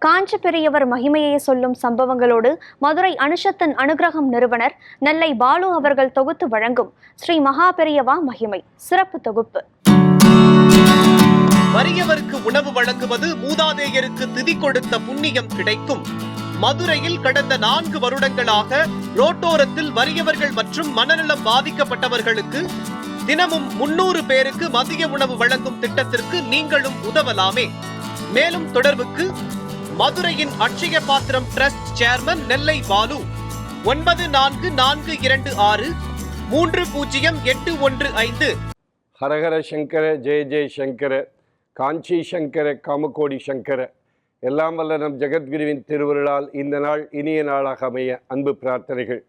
காஞ்சி பெரியவர் மகிமையை சொல்லும் சம்பவங்களோடு மதுரை அனுஷத்தின் அனுகிரகம் நிறுவனர் நெல்லை பாலு அவர்கள் தொகுத்து வழங்கும் ஸ்ரீ மகா பெரியவா மகிமை சிறப்பு தொகுப்பு. வறியவருக்கு உணவு வழங்குவது மூதாதையருக்கு திதி கொடுத்த புண்ணியம் கிடைக்கும். மதுரையில் கடந்த 4 வருடங்களாக ரோட்டோரத்தில் வறியவர்கள் மற்றும் மனநலம் பாதிக்கப்பட்டவர்களுக்கு தினமும் 300 பேருக்கு மதிய உணவு வழங்கும் திட்டத்திற்கு நீங்களும் உதவலாமே. மேலும் தொடர்புக்கு மதுரையின் அட்சய பாத்திரம் டிரஸ்ட் சேர்மன் நெல்லை பாலு 9446308815. ஹரஹர சங்கர ஜெய ஜெய சங்கர காஞ்சி சங்கர காமகோடி சங்கர. எல்லாம் வல்ல நம் ஜெகத்குருவின் திருவருளால் இந்த நாள் இனிய நாளாக அமைய அன்பு பிரார்த்தனைகள்.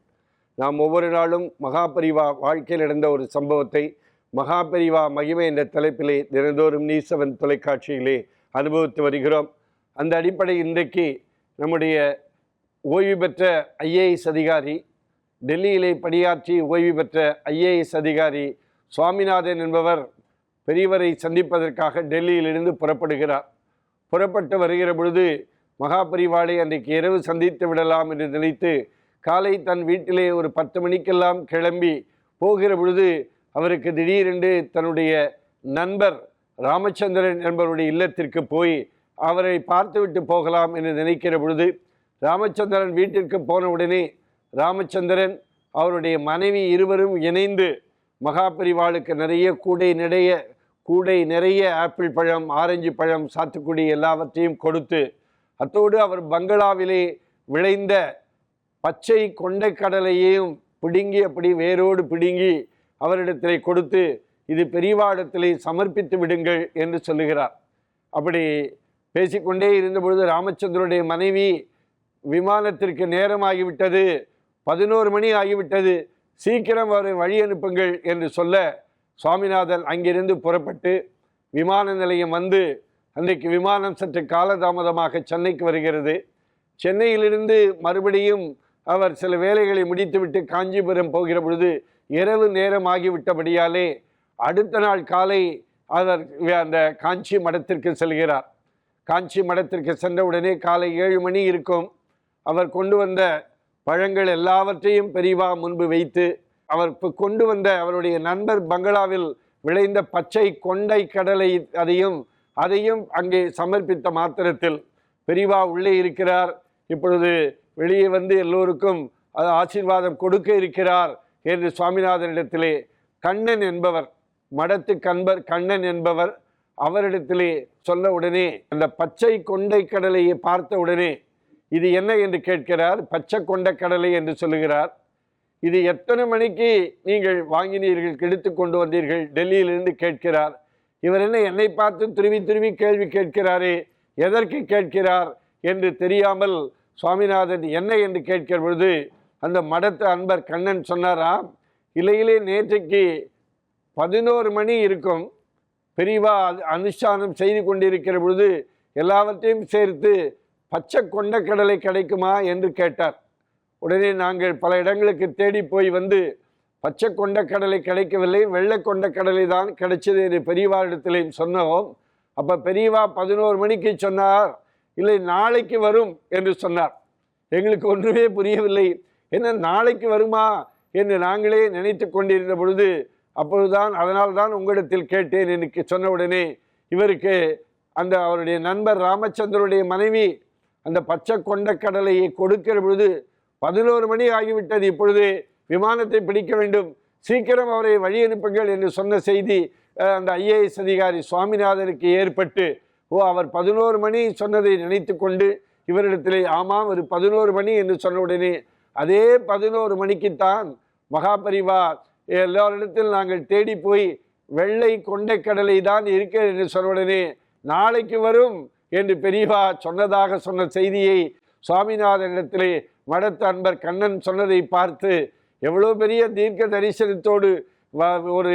நாம் ஒவ்வொரு நாளும் மகாபரிவா வாழ்க்கையில் நடந்த ஒரு சம்பவத்தை மகாபரிவா மகிமை என்ற தலைப்பிலே தினந்தோறும் நீசவன் தொலைக்காட்சியிலே அனுபவித்து வருகிறோம். அந்த அடிப்படை இன்றைக்கு நம்முடைய ஓய்வு பெற்ற ஐஏஎஸ் அதிகாரி, டெல்லியிலே பணியாற்றி ஓய்வு பெற்ற ஐஏஎஸ் அதிகாரி சுவாமிநாதன் என்பவர் பெரியவரை சந்திப்பதற்காக டெல்லியிலிருந்து புறப்படுகிறார். புறப்பட்டு வருகிற பொழுது மகாபரிவாளை அன்றைக்கு இரவு சந்தித்து விடலாம் என்று நினைத்து காலை தன் வீட்டிலே ஒரு 10 மணிக்கெல்லாம் கிளம்பி போகிற பொழுது அவருக்கு திடீரென்று தன்னுடைய நண்பர் ராமச்சந்திரன் என்பவருடைய இல்லத்திற்கு போய் அவரை பார்த்துவிட்டு போகலாம் என்று நினைக்கிற பொழுது ராமச்சந்திரன் வீட்டிற்கு போன உடனே ராமச்சந்திரன் அவருடைய மனைவி இருவரும் இணைந்து மகாபரிவாளுக்கு நிறைய கூடை நிறைய ஆப்பிள் பழம், ஆரஞ்சு பழம், சாத்துக்குடி எல்லாவற்றையும் கொடுத்து, அத்தோடு அவர் பங்களாவிலே விளைந்த பச்சை கொண்டைக்கடலையையும் பிடுங்கி அப்படி வேரோடு பிடுங்கி அவரிடத்திலே கொடுத்து, இது பெரியவாளிடத்திலே சமர்ப்பித்து விடுங்கள் என்று சொல்லுகிறார். அப்படி பேசிக்கொண்டே இருந்தபொழுது ராமச்சந்திரனுடைய மனைவி, விமானத்திற்கு நேரமாகிவிட்டது, 11 மணி ஆகிவிட்டது, சீக்கிரம் அவரை வழி அனுப்புங்கள் என்று சொல்ல சுவாமிநாதன் அங்கிருந்து புறப்பட்டு விமான நிலையம் வந்து, அன்றைக்கு விமானம் சற்று காலதாமதமாக சென்னைக்கு வருகிறது. சென்னையிலிருந்து மறுபடியும் அவர் சில வேலைகளை முடித்துவிட்டு காஞ்சிபுரம் போகிற பொழுது இரவு நேரம் ஆகிவிட்டபடியாலே அடுத்த நாள் காலை அவர் அந்த காஞ்சி மடத்திற்கு செல்கிறார். காஞ்சி மடத்திற்கு சென்றவுடனே காலை 7 மணி இருக்கும். அவர் கொண்டு வந்த பழங்கள் எல்லாவற்றையும் பெரியவா முன்பு வைத்து, அவர் கொண்டு வந்த அவருடைய நண்பர் பங்களாவில் விளைந்த பச்சை கொண்டை கடலை அதையும் அங்கே சமர்ப்பித்த மாத்திரத்தில் பெரியவா உள்ளே இருக்கிறார். இப்பொழுது வெளியே வந்து எல்லோருக்கும் ஆசீர்வாதம் கொடுக்க இருக்கிறார் என்று சுவாமிநாதனிடத்திலே கண்ணன் என்பவர், மடத்து கண்பர் கண்ணன் என்பவர் அவரிடத்திலே சொல்ல உடனே அந்த பச்சை கொண்டை கடலையை பார்த்த உடனே இது என்ன என்று கேட்கிறார். பச்சை கொண்ட கடலை என்று சொல்லுகிறார். இது எத்தனை மணிக்கு நீங்கள் வாங்கினீர்கள், எடுத்து கொண்டு வந்தீர்கள் டெல்லியிலிருந்து கேட்கிறார். இவர் என்ன என்னை பார்த்து திருவி கேள்வி கேட்கிறாரே, எதற்கு கேட்கிறார் என்று தெரியாமல் சுவாமிநாதன் என்ன என்று கேட்கிற பொழுது அந்த மடத்து அன்பர் கண்ணன் சொன்னாராம், இலையிலே நேற்றைக்கு 11 மணி இருக்கும், பெரியவா அனுஷ்டானம் செய்து கொண்டிருக்கிற பொழுது எல்லாவற்றையும் சேர்த்து பச்சை கொண்ட கடலை கிடைக்குமா என்று கேட்டார். உடனே நாங்கள் பல இடங்களுக்கு தேடி போய் வந்து பச்சை கொண்ட கடலை கிடைக்கவில்லை, வெள்ளை கொண்ட கடலை தான் கிடைச்சது என்று பெரியவாரிடத்திலையும் சொன்னோம். அப்போ பெரியவா 11 மணிக்கு சொன்னார், இல்லை நாளைக்கு வரும் என்று சொன்னார். எங்களுக்கு ஒன்றுமே புரியவில்லை, என்ன நாளைக்கு வருமா என்று நாங்களே நினைத்து கொண்டிருந்த பொழுது அப்பொழுதுதான் அதனால்தான் உங்களிடத்தில் கேட்டேன் என்று சொன்ன உடனே இவருக்கு அந்த அவருடைய நண்பர் ராமச்சந்திரனுடைய மனைவி அந்த பச்சை கொண்ட கடலையை கொடுக்கிற பொழுது 11 மணி ஆகிவிட்டது, இப்பொழுது விமானத்தை பிடிக்க வேண்டும், சீக்கிரம் அவரை வழி அனுப்புங்கள் என்று சொன்ன செய்தி அந்த ஐஏஎஸ் அதிகாரி சுவாமிநாதனுக்கு ஏற்பட்டு, அவர் 11 மணி சொன்னதை நினைத்து கொண்டு இவரிடத்திலே ஆமாம் ஒரு 11 மணி என்று சொன்ன உடனே அதே 11 மணிக்குத்தான் மகாபரிவா எல்லாரிடத்தில் நாங்கள் தேடி போய் வெள்ளை கொண்டை கடலை தான் இருக்க என்று சொன்ன உடனே நாளைக்கு வரும் என்று பெரியவா சொன்னதாக சொன்ன செய்தியை சுவாமிநாதனிடத்திலே மடத்து அன்பர் கண்ணன் சொன்னதை பார்த்து எவ்வளோ பெரிய தீர்க்க தரிசனத்தோடு ஒரு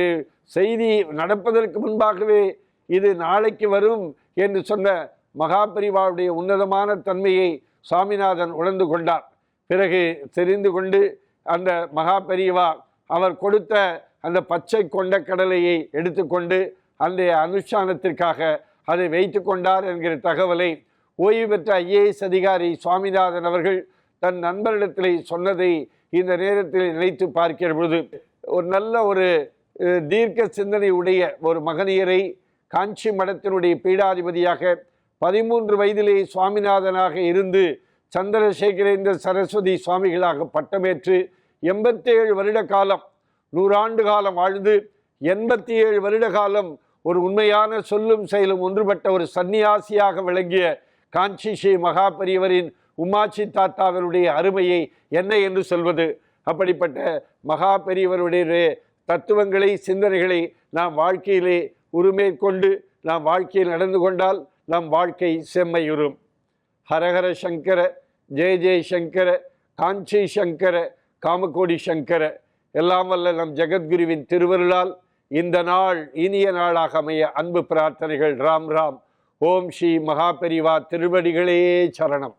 செய்தி நடப்பதற்கு முன்பாகவே இது நாளைக்கு வரும் என்று சொன்ன மகாபரிவாவுடைய உன்னதமான தன்மையை சுவாமிநாதன் உணர்ந்து கொண்டார். பிறகு தெரிந்து கொண்டு அந்த மகாபரிவா அவர் கொடுத்த அந்த பச்சை கொண்ட கடலையை எடுத்துக்கொண்டு அந்த அனுஷ்டானத்திற்காக அதை வைத்து கொண்டார் என்கிற தகவலை ஓய்வு பெற்ற IAS அதிகாரி சுவாமிநாதன் அவர்கள் தன் நண்பரிடத்திலே சொன்னதை இந்த நேரத்தில் நினைத்து பார்க்கிற பொழுது ஒரு நல்ல ஒரு தீர்க்க சிந்தனை உடைய ஒரு மகனியரை காஞ்சி மடத்தினுடைய பீடாதிபதியாக 13 வயதிலே சுவாமிநாதனாக இருந்து சந்திரசேகரேந்திர சரஸ்வதி சுவாமிகளாக பட்டமேற்று 87 வருட காலம் 100 ஆண்டு காலம் வாழ்ந்து 87 வருட காலம் ஒரு உண்மையான சொல்லும் செயலும் ஒன்றுபட்ட ஒரு சன்னியாசியாக விளங்கிய காஞ்சி ஸ்ரீ மகா பெரியவரின் உமாச்சி தாத்தாவருடைய அருமையை என்ன என்று சொல்வது. அப்படிப்பட்ட மகா பெரியவருடைய தத்துவங்களை சிந்தனைகளை நாம் வாழ்க்கையிலே உரிமைக்கொண்டு நாம் வாழ்க்கையில் நடந்து கொண்டால் நம் வாழ்க்கை செம்மையுறும். ஹரஹர சங்கர, ஜெய ஜெய சங்கர, காஞ்சி சங்கர, காமகோடி சங்கர. எல்லாம் வல்ல நம் ஜெகத்குருவின் திருவருளால் இந்த நாள் இனிய நாளாக அமைய அன்பு பிரார்த்தனைகள். ராம் ராம். ஓம் ஸ்ரீ மகா பெரிவா திருவடிகளே சரணம்.